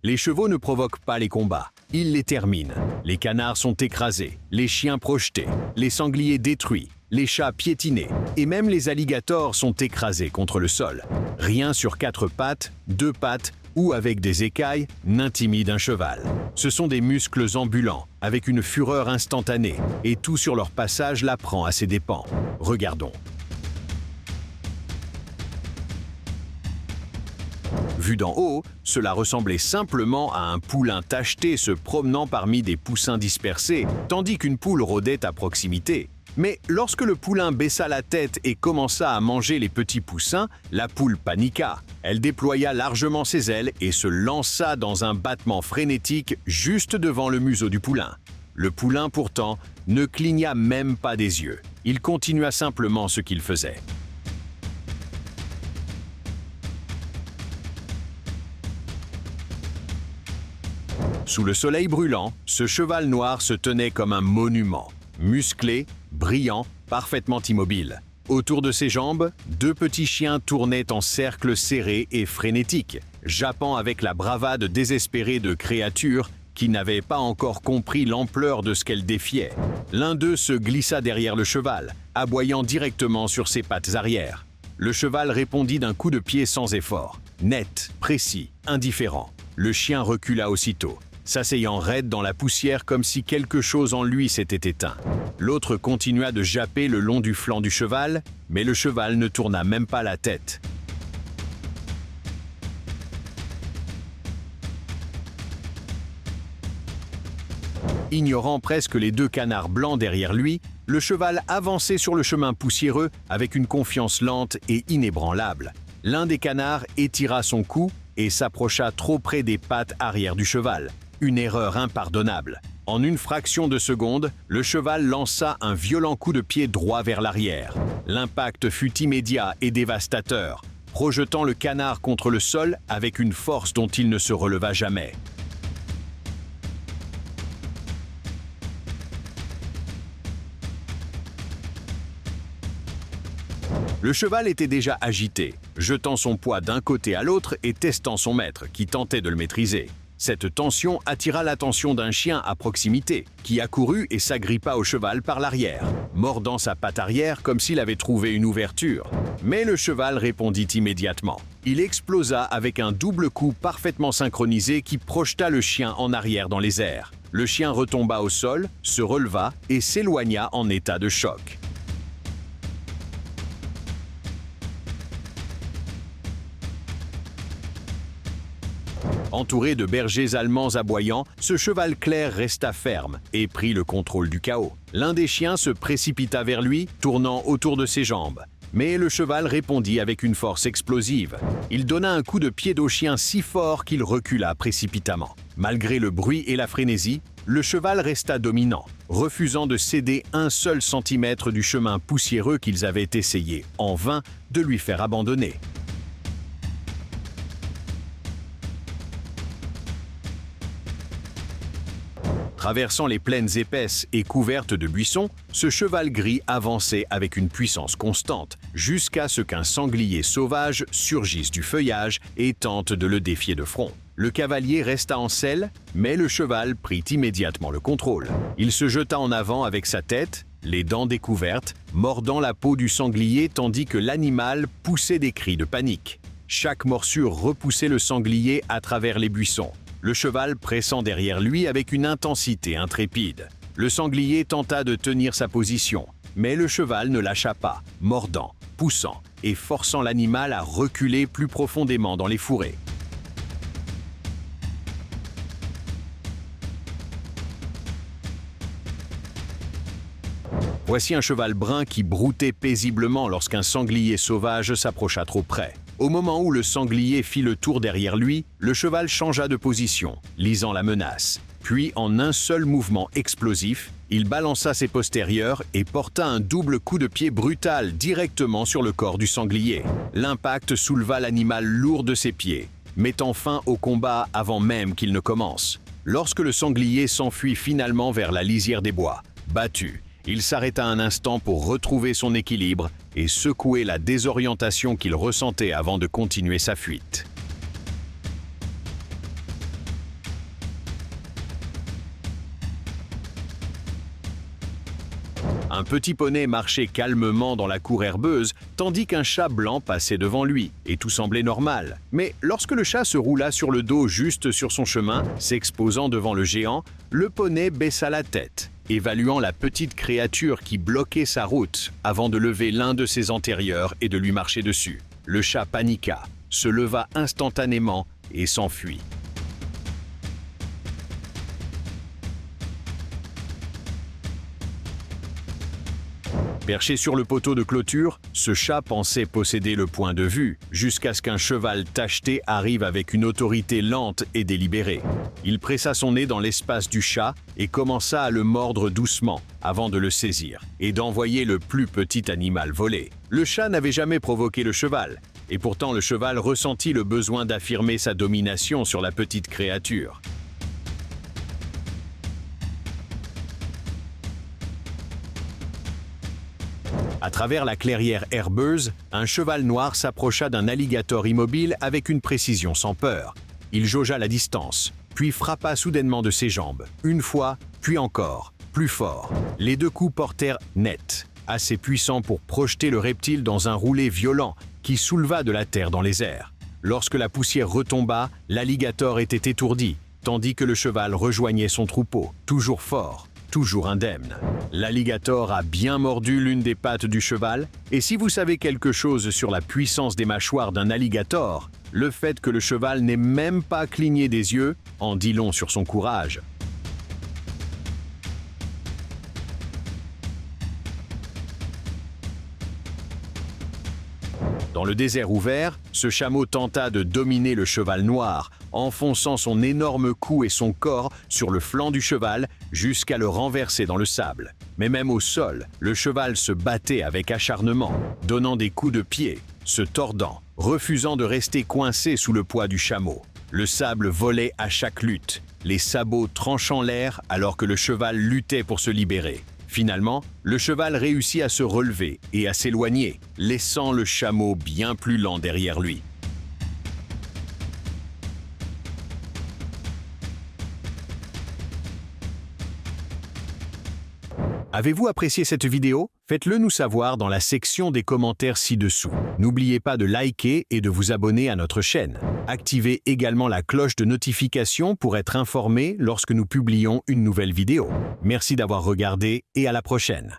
Les chevaux ne provoquent pas les combats, ils les terminent. Les canards sont écrasés, les chiens projetés, les sangliers détruits, les chats piétinés, et même les alligators sont écrasés contre le sol. Rien sur 4 pattes, 2 pattes ou avec des écailles n'intimide un cheval. Ce sont des muscles ambulants, avec une fureur instantanée, et tout sur leur passage l'apprend à ses dépens. Regardons. Vu d'en haut, cela ressemblait simplement à un poulain tacheté se promenant parmi des poussins dispersés, tandis qu'une poule rôdait à proximité. Mais lorsque le poulain baissa la tête et commença à manger les petits poussins, la poule paniqua. Elle déploya largement ses ailes et se lança dans un battement frénétique juste devant le museau du poulain. Le poulain, pourtant, ne cligna même pas des yeux. Il continua simplement ce qu'il faisait. Sous le soleil brûlant, ce cheval noir se tenait comme un monument, musclé, brillant, parfaitement immobile. Autour de ses jambes, 2 petits chiens tournaient en cercle serré et frénétique, jappant avec la bravade désespérée de créatures qui n'avaient pas encore compris l'ampleur de ce qu'elles défiaient. L'un d'eux se glissa derrière le cheval, aboyant directement sur ses pattes arrière. Le cheval répondit d'un coup de pied sans effort, net, précis, indifférent. Le chien recula aussitôt, s'asseyant raide dans la poussière comme si quelque chose en lui s'était éteint. L'autre continua de japper le long du flanc du cheval, mais le cheval ne tourna même pas la tête. Ignorant presque les 2 canards blancs derrière lui, le cheval avançait sur le chemin poussiéreux avec une confiance lente et inébranlable. L'un des canards étira son cou et s'approcha trop près des pattes arrière du cheval. Une erreur impardonnable. En une fraction de seconde, le cheval lança un violent coup de pied droit vers l'arrière. L'impact fut immédiat et dévastateur, projetant le canard contre le sol avec une force dont il ne se releva jamais. Le cheval était déjà agité, jetant son poids d'un côté à l'autre et testant son maître, qui tentait de le maîtriser. Cette tension attira l'attention d'un chien à proximité, qui accourut et s'agrippa au cheval par l'arrière, mordant sa patte arrière comme s'il avait trouvé une ouverture. Mais le cheval répondit immédiatement. Il explosa avec un double coup parfaitement synchronisé qui projeta le chien en arrière dans les airs. Le chien retomba au sol, se releva et s'éloigna en état de choc. Entouré de bergers allemands aboyants, ce cheval clair resta ferme et prit le contrôle du chaos. L'un des chiens se précipita vers lui, tournant autour de ses jambes. Mais le cheval répondit avec une force explosive. Il donna un coup de pied au chien si fort qu'il recula précipitamment. Malgré le bruit et la frénésie, le cheval resta dominant, refusant de céder un seul centimètre du chemin poussiéreux qu'ils avaient essayé, en vain, de lui faire abandonner. Traversant les plaines épaisses et couvertes de buissons, ce cheval gris avançait avec une puissance constante, jusqu'à ce qu'un sanglier sauvage surgisse du feuillage et tente de le défier de front. Le cavalier resta en selle, mais le cheval prit immédiatement le contrôle. Il se jeta en avant avec sa tête, les dents découvertes, mordant la peau du sanglier tandis que l'animal poussait des cris de panique. Chaque morsure repoussait le sanglier à travers les buissons, le cheval pressant derrière lui avec une intensité intrépide. Le sanglier tenta de tenir sa position, mais le cheval ne lâcha pas, mordant, poussant et forçant l'animal à reculer plus profondément dans les fourrés. Voici un cheval brun qui broutait paisiblement lorsqu'un sanglier sauvage s'approcha trop près. Au moment où le sanglier fit le tour derrière lui, le cheval changea de position, lisant la menace. Puis, en un seul mouvement explosif, il balança ses postérieurs et porta un double coup de pied brutal directement sur le corps du sanglier. L'impact souleva l'animal lourd de ses pieds, mettant fin au combat avant même qu'il ne commence. Lorsque le sanglier s'enfuit finalement vers la lisière des bois, battu, il s'arrêta un instant pour retrouver son équilibre et secouer la désorientation qu'il ressentait avant de continuer sa fuite. Un petit poney marchait calmement dans la cour herbeuse, tandis qu'un chat blanc passait devant lui, et tout semblait normal. Mais lorsque le chat se roula sur le dos juste sur son chemin, s'exposant devant le géant, le poney baissa la tête, évaluant la petite créature qui bloquait sa route, avant de lever l'un de ses antérieurs et de lui marcher dessus. Le chat paniqua, se leva instantanément et s'enfuit. Perché sur le poteau de clôture, ce chat pensait posséder le point de vue, jusqu'à ce qu'un cheval tacheté arrive avec une autorité lente et délibérée. Il pressa son nez dans l'espace du chat et commença à le mordre doucement, avant de le saisir, et d'envoyer le plus petit animal voler. Le chat n'avait jamais provoqué le cheval, et pourtant le cheval ressentit le besoin d'affirmer sa domination sur la petite créature. À travers la clairière herbeuse, un cheval noir s'approcha d'un alligator immobile avec une précision sans peur. Il jaugea la distance, puis frappa soudainement de ses jambes, une fois, puis encore, plus fort. Les deux coups portèrent net, assez puissants pour projeter le reptile dans un roulé violent qui souleva de la terre dans les airs. Lorsque la poussière retomba, l'alligator était étourdi, tandis que le cheval rejoignait son troupeau, toujours fort, toujours indemne. L'alligator a bien mordu l'une des pattes du cheval, et si vous savez quelque chose sur la puissance des mâchoires d'un alligator, le fait que le cheval n'ait même pas cligné des yeux en dit long sur son courage. Dans le désert ouvert, ce chameau tenta de dominer le cheval noir, enfonçant son énorme cou et son corps sur le flanc du cheval jusqu'à le renverser dans le sable. Mais même au sol, le cheval se battait avec acharnement, donnant des coups de pied, se tordant, refusant de rester coincé sous le poids du chameau. Le sable volait à chaque lutte, les sabots tranchant l'air alors que le cheval luttait pour se libérer. Finalement, le cheval réussit à se relever et à s'éloigner, laissant le chameau bien plus lent derrière lui. Avez-vous apprécié cette vidéo? Faites-le nous savoir dans la section des commentaires ci-dessous. N'oubliez pas de liker et de vous abonner à notre chaîne. Activez également la cloche de notification pour être informé lorsque nous publions une nouvelle vidéo. Merci d'avoir regardé et à la prochaine.